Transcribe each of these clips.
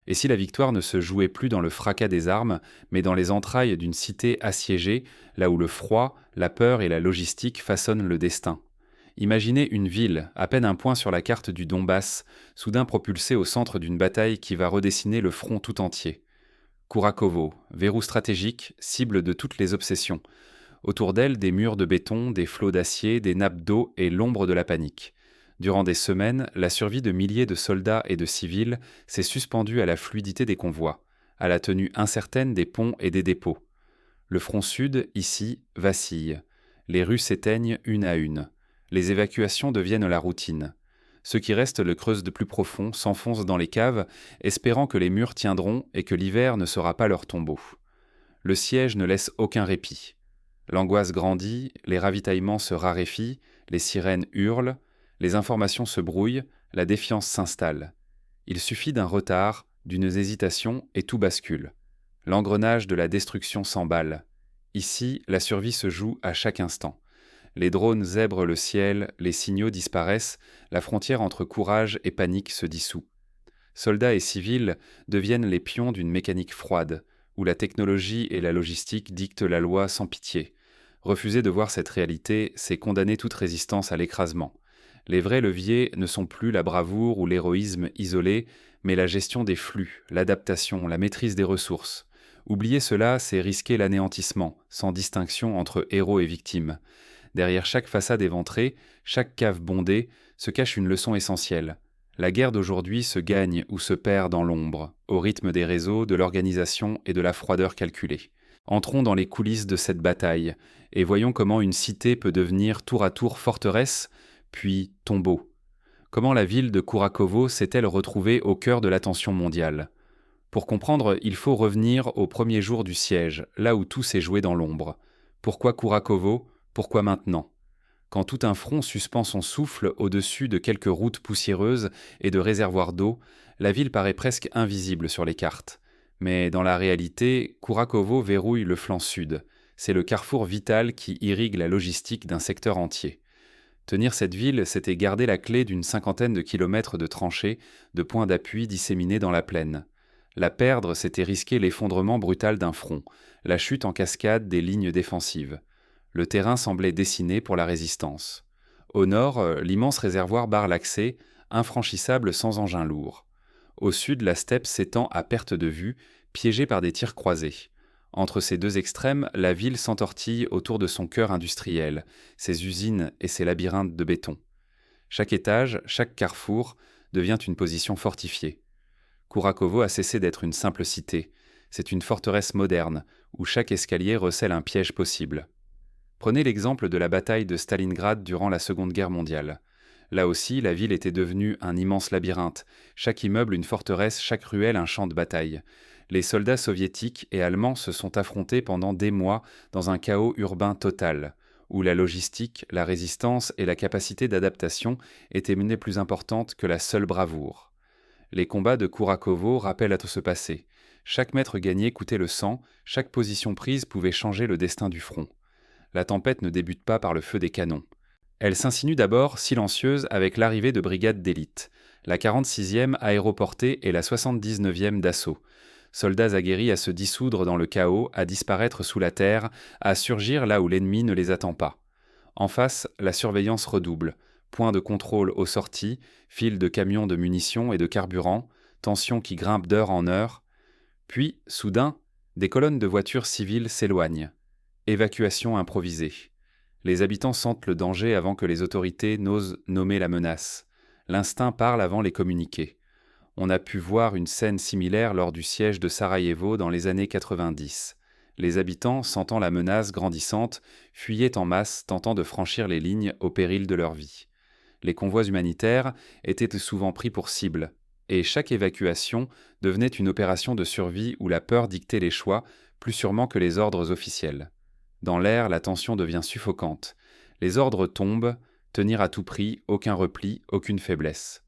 Et si la victoire ne se jouait plus dans le fracas des armes, mais dans les entrailles d'une cité assiégée, là où le froid, la peur et la logistique façonnent le destin? Imaginez une ville, à peine un point sur la carte du Donbass, soudain propulsée au centre d'une bataille qui va redessiner le front tout entier. Kurakovo, verrou stratégique, cible de toutes les obsessions. Autour d'elle, des murs de béton, des flots d'acier, des nappes d'eau et l'ombre de la panique. Durant des semaines, la survie de milliers de soldats et de civils s'est suspendue à la fluidité des convois, à la tenue incertaine des ponts et des dépôts. Le front sud, ici, vacille. Les rues s'éteignent une à une. Les évacuations deviennent la routine. Ceux qui restent le creusent de plus profond, s'enfoncent dans les caves, espérant que les murs tiendront et que l'hiver ne sera pas leur tombeau. Le siège ne laisse aucun répit. L'angoisse grandit, les ravitaillements se raréfient, les sirènes hurlent, les informations se brouillent, la défiance s'installe. Il suffit d'un retard, d'une hésitation et tout bascule. L'engrenage de la destruction s'emballe. Ici, la survie se joue à chaque instant. Les drones zèbrent le ciel, les signaux disparaissent, la frontière entre courage et panique se dissout. Soldats et civils deviennent les pions d'une mécanique froide, où la technologie et la logistique dictent la loi sans pitié. Refuser de voir cette réalité, c'est condamner toute résistance à l'écrasement. Les vrais leviers ne sont plus la bravoure ou l'héroïsme isolé, mais la gestion des flux, l'adaptation, la maîtrise des ressources. Oublier cela, c'est risquer l'anéantissement, sans distinction entre héros et victimes. Derrière chaque façade éventrée, chaque cave bondée, se cache une leçon essentielle. La guerre d'aujourd'hui se gagne ou se perd dans l'ombre, au rythme des réseaux, de l'organisation et de la froideur calculée. Entrons dans les coulisses de cette bataille, et voyons comment une cité peut devenir tour à tour forteresse, puis tombeau. Comment la ville de Kurakovo s'est-elle retrouvée au cœur de l'attention mondiale? Pour comprendre, il faut revenir au premier jour du siège, là où tout s'est joué dans l'ombre. Pourquoi Kurakovo? Pourquoi maintenant? Quand tout un front suspend son souffle au-dessus de quelques routes poussiéreuses et de réservoirs d'eau, la ville paraît presque invisible sur les cartes. Mais dans la réalité, Kurakovo verrouille le flanc sud. C'est le carrefour vital qui irrigue la logistique d'un secteur entier. Tenir cette ville, c'était garder la clé d'une cinquantaine de kilomètres de tranchées, de points d'appui disséminés dans la plaine. La perdre, c'était risquer l'effondrement brutal d'un front, la chute en cascade des lignes défensives. Le terrain semblait dessiné pour la résistance. Au nord, l'immense réservoir barre l'accès, infranchissable sans engin lourd. Au sud, la steppe s'étend à perte de vue, piégée par des tirs croisés. Entre ces deux extrêmes, la ville s'entortille autour de son cœur industriel, ses usines et ses labyrinthes de béton. Chaque étage, chaque carrefour, devient une position fortifiée. Kurakovo a cessé d'être une simple cité. C'est une forteresse moderne, où chaque escalier recèle un piège possible. Prenez l'exemple de la bataille de Stalingrad durant la Seconde Guerre mondiale. Là aussi, la ville était devenue un immense labyrinthe, chaque immeuble une forteresse, chaque ruelle un champ de bataille. Les soldats soviétiques et allemands se sont affrontés pendant des mois dans un chaos urbain total, où la logistique, la résistance et la capacité d'adaptation étaient menées plus importantes que la seule bravoure. Les combats de Kurakovo rappellent à tout ce passé. Chaque mètre gagné coûtait le sang, chaque position prise pouvait changer le destin du front. La tempête ne débute pas par le feu des canons. Elle s'insinue d'abord silencieuse avec l'arrivée de brigades d'élite, la 46e aéroportée et la 79e d'assaut. Soldats aguerris à se dissoudre dans le chaos, à disparaître sous la terre, à surgir là où l'ennemi ne les attend pas. En face, la surveillance redouble. Points de contrôle aux sorties, files de camions de munitions et de carburant, tensions qui grimpent d'heure en heure. Puis, soudain, des colonnes de voitures civiles s'éloignent. Évacuation improvisée. Les habitants sentent le danger avant que les autorités n'osent nommer la menace. L'instinct parle avant les communiqués. On a pu voir une scène similaire lors du siège de Sarajevo dans les années 90. Les habitants, sentant la menace grandissante, fuyaient en masse, tentant de franchir les lignes au péril de leur vie. Les convois humanitaires étaient souvent pris pour cible, et chaque évacuation devenait une opération de survie où la peur dictait les choix, plus sûrement que les ordres officiels. Dans l'air, la tension devient suffocante. Les ordres tombent, tenir à tout prix, aucun repli, aucune faiblesse.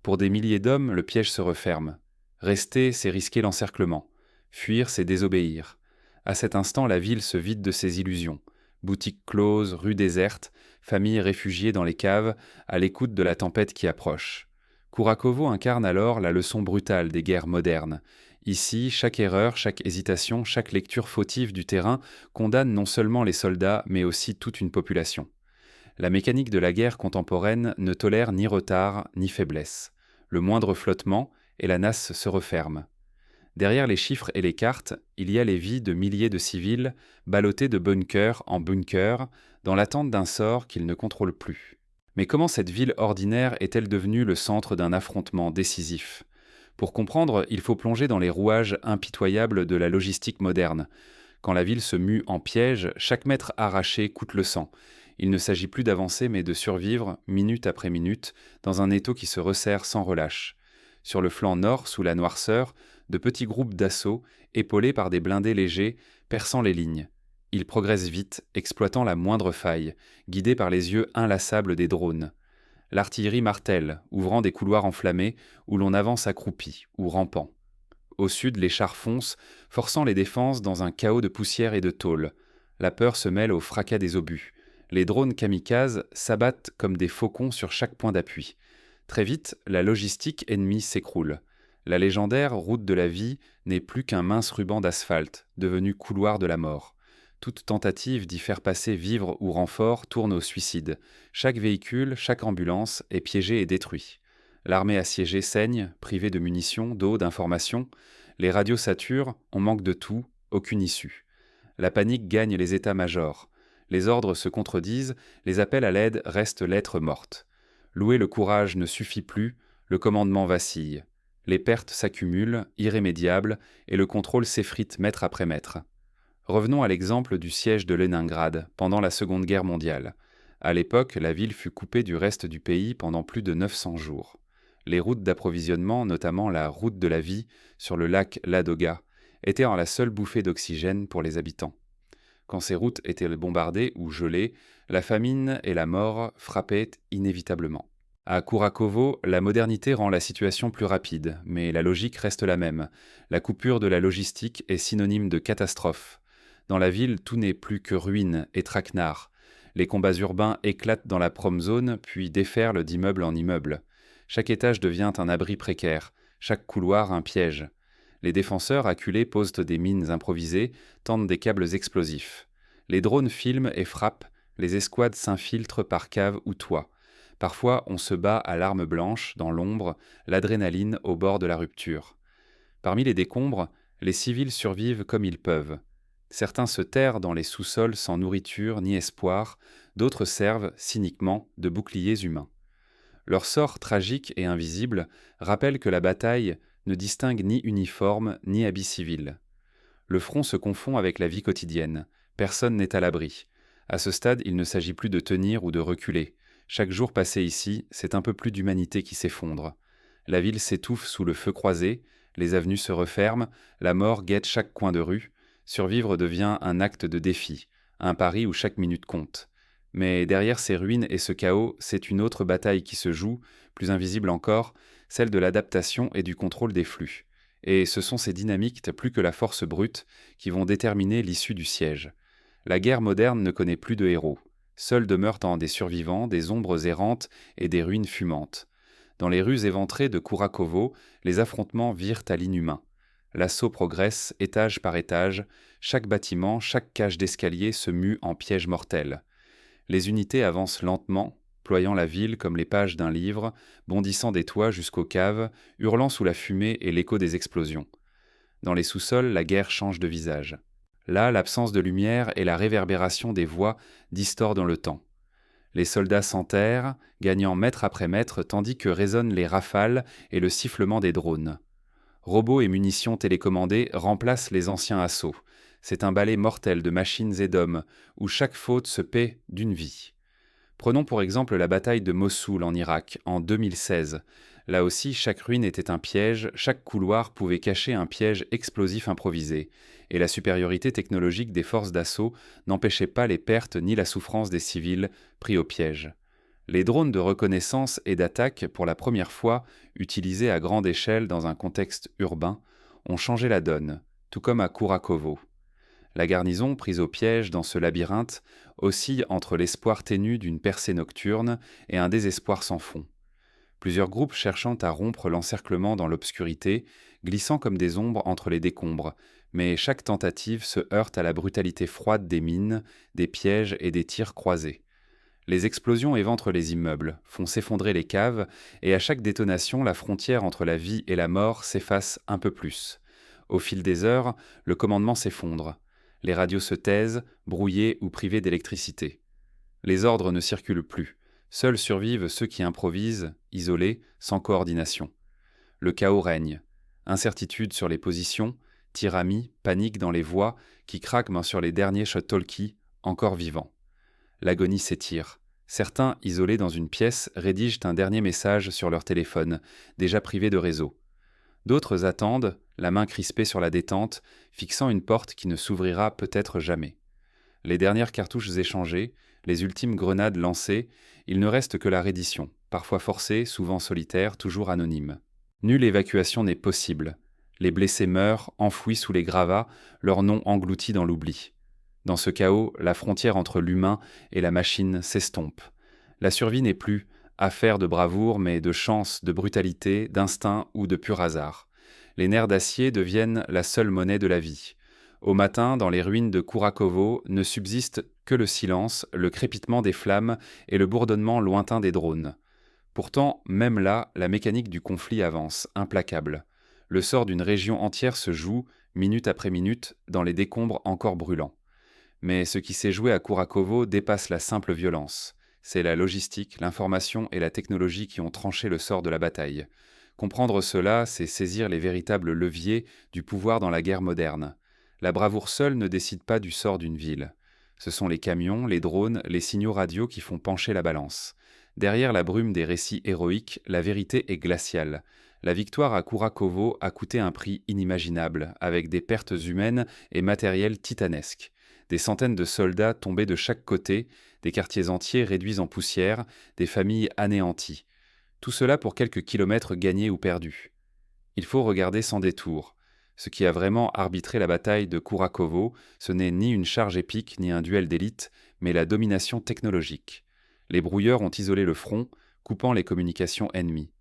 Pour des milliers d'hommes, le piège se referme. Rester, c'est risquer l'encerclement. Fuir, c'est désobéir. À cet instant, la ville se vide de ses illusions. Boutiques closes, rues désertes, familles réfugiées dans les caves, à l'écoute de la tempête qui approche. Kurakovo incarne alors la leçon brutale des guerres modernes. Ici, chaque erreur, chaque hésitation, chaque lecture fautive du terrain condamne non seulement les soldats, mais aussi toute une population. La mécanique de la guerre contemporaine ne tolère ni retard ni faiblesse. Le moindre flottement, et la nasse se referme. Derrière les chiffres et les cartes, il y a les vies de milliers de civils, ballottés de bunker en bunker, dans l'attente d'un sort qu'ils ne contrôlent plus. Mais comment cette ville ordinaire est-elle devenue le centre d'un affrontement décisif ? Pour comprendre, il faut plonger dans les rouages impitoyables de la logistique moderne. Quand la ville se mue en piège, chaque mètre arraché coûte le sang. Il ne s'agit plus d'avancer mais de survivre, minute après minute, dans un étau qui se resserre sans relâche. Sur le flanc nord, sous la noirceur, de petits groupes d'assaut, épaulés par des blindés légers, perçant les lignes. Ils progressent vite, exploitant la moindre faille, guidés par les yeux inlassables des drones. L'artillerie martèle, ouvrant des couloirs enflammés où l'on avance accroupi ou rampant. Au sud, les chars foncent, forçant les défenses dans un chaos de poussière et de tôle. La peur se mêle au fracas des obus. Les drones kamikazes s'abattent comme des faucons sur chaque point d'appui. Très vite, la logistique ennemie s'écroule. La légendaire route de la vie n'est plus qu'un mince ruban d'asphalte, devenu couloir de la mort. Toute tentative d'y faire passer vivres ou renforts tourne au suicide. Chaque véhicule, chaque ambulance est piégé et détruit. L'armée assiégée saigne, privée de munitions, d'eau, d'informations. Les radios saturent, on manque de tout, aucune issue. La panique gagne les états-majors. Les ordres se contredisent, les appels à l'aide restent lettres mortes. Louer le courage ne suffit plus, le commandement vacille. Les pertes s'accumulent, irrémédiables, et le contrôle s'effrite mètre après mètre. Revenons à l'exemple du siège de Leningrad, pendant la Seconde Guerre mondiale. À l'époque, la ville fut coupée du reste du pays pendant plus de 900 jours. Les routes d'approvisionnement, notamment la route de la vie, sur le lac Ladoga, étaient la seule bouffée d'oxygène pour les habitants. Quand ces routes étaient bombardées ou gelées, la famine et la mort frappaient inévitablement. À Kurakovo, la modernité rend la situation plus rapide, mais la logique reste la même. La coupure de la logistique est synonyme de catastrophe. Dans la ville, tout n'est plus que ruines et traquenards. Les combats urbains éclatent dans la prom-zone, puis déferlent d'immeuble en immeuble. Chaque étage devient un abri précaire, chaque couloir un piège. Les défenseurs acculés posent des mines improvisées, tendent des câbles explosifs. Les drones filment et frappent, les escouades s'infiltrent par cave ou toit. Parfois, on se bat à l'arme blanche, dans l'ombre, l'adrénaline au bord de la rupture. Parmi les décombres, les civils survivent comme ils peuvent. Certains se terrent dans les sous-sols sans nourriture ni espoir, d'autres servent, cyniquement, de boucliers humains. Leur sort tragique et invisible rappelle que la bataille ne distingue ni uniforme ni habit civil. Le front se confond avec la vie quotidienne. Personne n'est à l'abri. À ce stade, il ne s'agit plus de tenir ou de reculer. Chaque jour passé ici, c'est un peu plus d'humanité qui s'effondre. La ville s'étouffe sous le feu croisé, les avenues se referment, la mort guette chaque coin de rue. Survivre devient un acte de défi, un pari où chaque minute compte. Mais derrière ces ruines et ce chaos, c'est une autre bataille qui se joue, plus invisible encore, celle de l'adaptation et du contrôle des flux. Et ce sont ces dynamiques, plus que la force brute, qui vont déterminer l'issue du siège. La guerre moderne ne connaît plus de héros. Seuls demeurent des survivants, des ombres errantes et des ruines fumantes. Dans les rues éventrées de Kurakovo, les affrontements virent à l'inhumain. L'assaut progresse, étage par étage, chaque bâtiment, chaque cage d'escalier se mue en piège mortel. Les unités avancent lentement, ployant la ville comme les pages d'un livre, bondissant des toits jusqu'aux caves, hurlant sous la fumée et l'écho des explosions. Dans les sous-sols, la guerre change de visage. Là, l'absence de lumière et la réverbération des voix distordent dans le temps. Les soldats s'enterrent, gagnant mètre après mètre, tandis que résonnent les rafales et le sifflement des drones. Robots et munitions télécommandées remplacent les anciens assauts. C'est un balai mortel de machines et d'hommes, où chaque faute se paie d'une vie. Prenons pour exemple la bataille de Mossoul en Irak, en 2016. Là aussi, chaque ruine était un piège, chaque couloir pouvait cacher un piège explosif improvisé, et la supériorité technologique des forces d'assaut n'empêchait pas les pertes ni la souffrance des civils pris au piège. Les drones de reconnaissance et d'attaque, pour la première fois utilisés à grande échelle dans un contexte urbain, ont changé la donne, tout comme à Kurakovo. La garnison, prise au piège dans ce labyrinthe, oscille entre l'espoir ténu d'une percée nocturne et un désespoir sans fond. plusieurs groupes cherchant à rompre l'encerclement dans l'obscurité, glissant comme des ombres entre les décombres, mais chaque tentative se heurte à la brutalité froide des mines, des pièges et des tirs croisés. Les explosions éventrent les immeubles, font s'effondrer les caves, et à chaque détonation, la frontière entre la vie et la mort s'efface un peu plus. Au fil des heures, le commandement s'effondre. Les radios se taisent, brouillées ou privées d'électricité. Les ordres ne circulent plus. Seuls survivent ceux qui improvisent, isolés, sans coordination. Le chaos règne. Incertitude sur les positions, tyramie, panique dans les voies qui craquent sur les derniers shot-talkies, encore vivants. L'agonie s'étire. Certains, isolés dans une pièce, rédigent un dernier message sur leur téléphone, déjà privé de réseau. D'autres attendent, la main crispée sur la détente, fixant une porte qui ne s'ouvrira peut-être jamais. Les dernières cartouches échangées, les ultimes grenades lancées, il ne reste que la reddition, parfois forcée, souvent solitaire, toujours anonyme. Nulle évacuation n'est possible. Les blessés meurent, enfouis sous les gravats, leurs noms engloutis dans l'oubli. Dans ce chaos, la frontière entre l'humain et la machine s'estompe. La survie n'est plus affaire de bravoure, mais de chance, de brutalité, d'instinct ou de pur hasard. Les nerfs d'acier deviennent la seule monnaie de la vie. Au matin, dans les ruines de Kurakovo, ne subsiste que le silence, le crépitement des flammes et le bourdonnement lointain des drones. Pourtant, même là, la mécanique du conflit avance, implacable. Le sort d'une région entière se joue, minute après minute, dans les décombres encore brûlants. Mais ce qui s'est joué à Kurakovo dépasse la simple violence. C'est la logistique, l'information et la technologie qui ont tranché le sort de la bataille. Comprendre cela, c'est saisir les véritables leviers du pouvoir dans la guerre moderne. La bravoure seule ne décide pas du sort d'une ville. Ce sont les camions, les drones, les signaux radio qui font pencher la balance. Derrière la brume des récits héroïques, la vérité est glaciale. La victoire à Kurakovo a coûté un prix inimaginable, avec des pertes humaines et matérielles titanesques. Des centaines de soldats tombés de chaque côté, des quartiers entiers réduits en poussière, des familles anéanties. Tout cela pour quelques kilomètres gagnés ou perdus. Il faut regarder sans détour. Ce qui a vraiment arbitré la bataille de Kurakovo, ce n'est ni une charge épique ni un duel d'élite, mais la domination technologique. Les brouilleurs ont isolé le front, coupant les communications ennemies.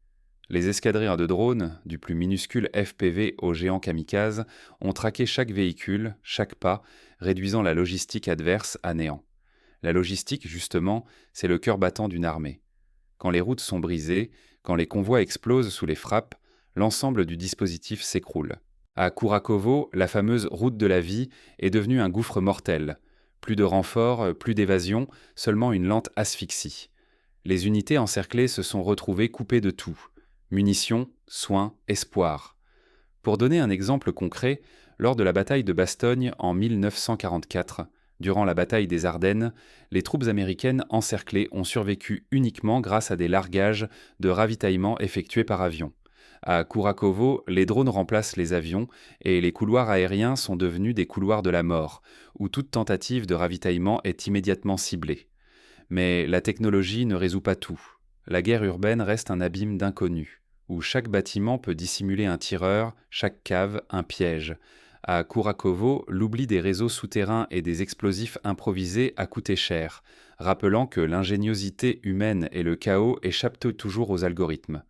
Les escadrins de drones, du plus minuscule FPV au géant kamikaze, ont traqué chaque véhicule, chaque pas, réduisant la logistique adverse à néant. La logistique, justement, c'est le cœur battant d'une armée. Quand les routes sont brisées, quand les convois explosent sous les frappes, l'ensemble du dispositif s'écroule. À Kurakovo, la fameuse route de la vie est devenue un gouffre mortel. Plus de renforts, plus d'évasion, seulement une lente asphyxie. Les unités encerclées se sont retrouvées coupées de tout. Munitions, soins, espoir. Pour donner un exemple concret, lors de la bataille de Bastogne en 1944, durant la bataille des Ardennes, les troupes américaines encerclées ont survécu uniquement grâce à des largages de ravitaillement effectués par avion. À Kurakovo, les drones remplacent les avions et les couloirs aériens sont devenus des couloirs de la mort, où toute tentative de ravitaillement est immédiatement ciblée. Mais la technologie ne résout pas tout. La guerre urbaine reste un abîme d'inconnus, où chaque bâtiment peut dissimuler un tireur, chaque cave un piège. À Kurakovo, l'oubli des réseaux souterrains et des explosifs improvisés a coûté cher, rappelant que l'ingéniosité humaine et le chaos échappent toujours aux algorithmes.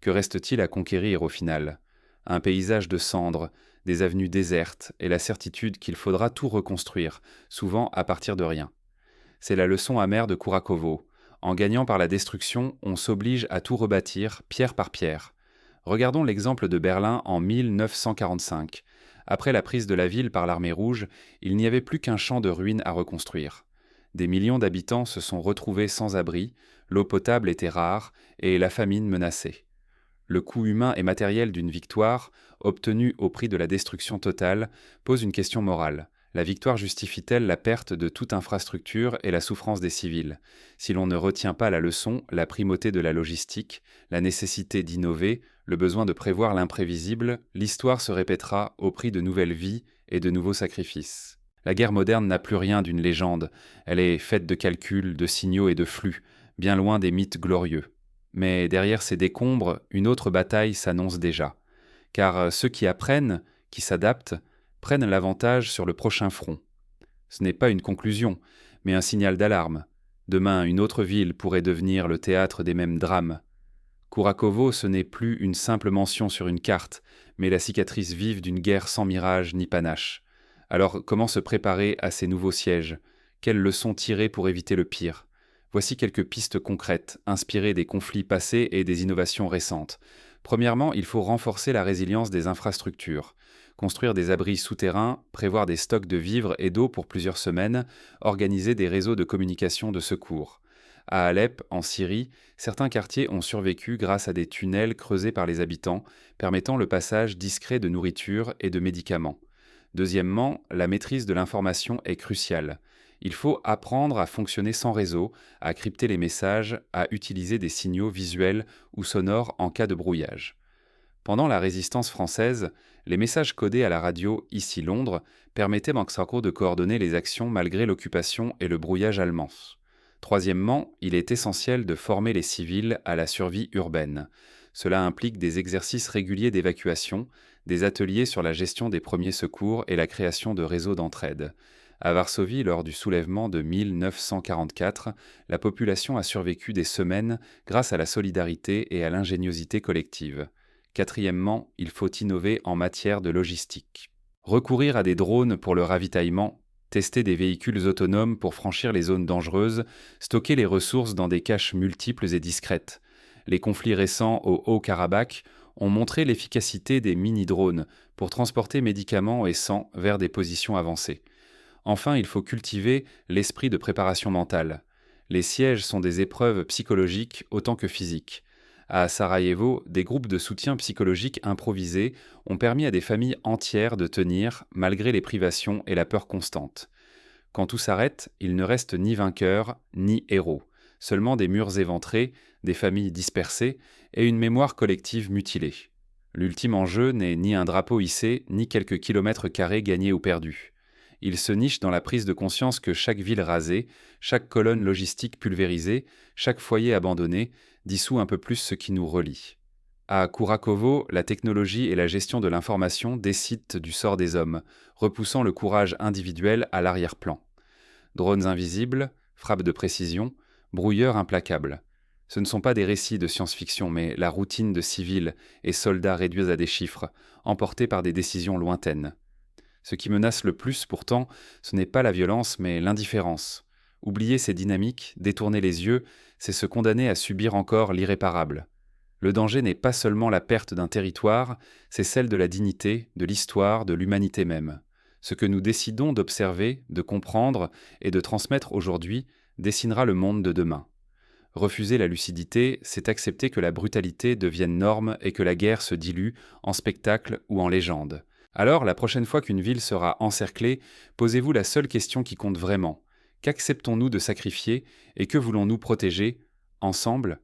Que reste-t-il à conquérir au final ? Un paysage de cendres, des avenues désertes et la certitude qu'il faudra tout reconstruire, souvent à partir de rien. C'est la leçon amère de Kurakovo. En gagnant par la destruction, on s'oblige à tout rebâtir, pierre par pierre. Regardons l'exemple de Berlin en 1945. Après la prise de la ville par l'armée rouge, il n'y avait plus qu'un champ de ruines à reconstruire. Des millions d'habitants se sont retrouvés sans abri, l'eau potable était rare et la famine menaçait. Le coût humain et matériel d'une victoire, obtenue au prix de la destruction totale, pose une question morale. La victoire justifie-t-elle la perte de toute infrastructure et la souffrance des civils ? Si l'on ne retient pas la leçon, la primauté de la logistique, la nécessité d'innover, le besoin de prévoir l'imprévisible, l'histoire se répétera au prix de nouvelles vies et de nouveaux sacrifices. La guerre moderne n'a plus rien d'une légende, elle est faite de calculs, de signaux et de flux, bien loin des mythes glorieux. Mais derrière ces décombres, une autre bataille s'annonce déjà. Car ceux qui apprennent, qui s'adaptent, prennent l'avantage sur le prochain front. Ce n'est pas une conclusion, mais un signal d'alarme. Demain, une autre ville pourrait devenir le théâtre des mêmes drames. Kurakovo, ce n'est plus une simple mention sur une carte, mais la cicatrice vive d'une guerre sans mirage ni panache. Alors, comment se préparer à ces nouveaux sièges? Quelles leçons tirer pour éviter le pire? Voici quelques pistes concrètes, inspirées des conflits passés et des innovations récentes. Premièrement, il faut renforcer la résilience des infrastructures. Construire des abris souterrains, prévoir des stocks de vivres et d'eau pour plusieurs semaines, organiser des réseaux de communication de secours. À Alep, en Syrie, certains quartiers ont survécu grâce à des tunnels creusés par les habitants, permettant le passage discret de nourriture et de médicaments. Deuxièmement, la maîtrise de l'information est cruciale. Il faut apprendre à fonctionner sans réseau, à crypter les messages, à utiliser des signaux visuels ou sonores en cas de brouillage. Pendant la Résistance française, les messages codés à la radio Ici Londres permettaient Manxako de coordonner les actions malgré l'occupation et le brouillage allemands. Troisièmement, il est essentiel de former les civils à la survie urbaine. Cela implique des exercices réguliers d'évacuation, des ateliers sur la gestion des premiers secours et la création de réseaux d'entraide. À Varsovie, lors du soulèvement de 1944, la population a survécu des semaines grâce à la solidarité et à l'ingéniosité collective. Quatrièmement, il faut innover en matière de logistique. Recourir à des drones pour le ravitaillement, tester des véhicules autonomes pour franchir les zones dangereuses, stocker les ressources dans des caches multiples et discrètes. Les conflits récents au Haut-Karabakh ont montré l'efficacité des mini-drones pour transporter médicaments et sang vers des positions avancées. Enfin, il faut cultiver l'esprit de préparation mentale. Les sièges sont des épreuves psychologiques autant que physiques. À Sarajevo, des groupes de soutien psychologique improvisés ont permis à des familles entières de tenir malgré les privations et la peur constante. Quand tout s'arrête, il ne reste ni vainqueur ni héros, seulement des murs éventrés, des familles dispersées et une mémoire collective mutilée. L'ultime enjeu n'est ni un drapeau hissé, ni quelques kilomètres carrés gagnés ou perdus. Il se niche dans la prise de conscience que chaque ville rasée, chaque colonne logistique pulvérisée, chaque foyer abandonné dissout un peu plus ce qui nous relie. À Kurakovo, la technologie et la gestion de l'information décident du sort des hommes, repoussant le courage individuel à l'arrière-plan. Drones invisibles, frappes de précision, brouilleurs implacables. Ce ne sont pas des récits de science-fiction, mais la routine de civils et soldats réduits à des chiffres, emportés par des décisions lointaines. Ce qui menace le plus, pourtant, ce n'est pas la violence, mais l'indifférence. Oublier ces dynamiques, détourner les yeux, c'est se condamner à subir encore l'irréparable. Le danger n'est pas seulement la perte d'un territoire, c'est celle de la dignité, de l'histoire, de l'humanité même. Ce que nous décidons d'observer, de comprendre et de transmettre aujourd'hui dessinera le monde de demain. Refuser la lucidité, c'est accepter que la brutalité devienne norme et que la guerre se dilue en spectacle ou en légende. Alors, la prochaine fois qu'une ville sera encerclée, posez-vous la seule question qui compte vraiment. Qu'acceptons-nous de sacrifier et que voulons-nous protéger, ensemble,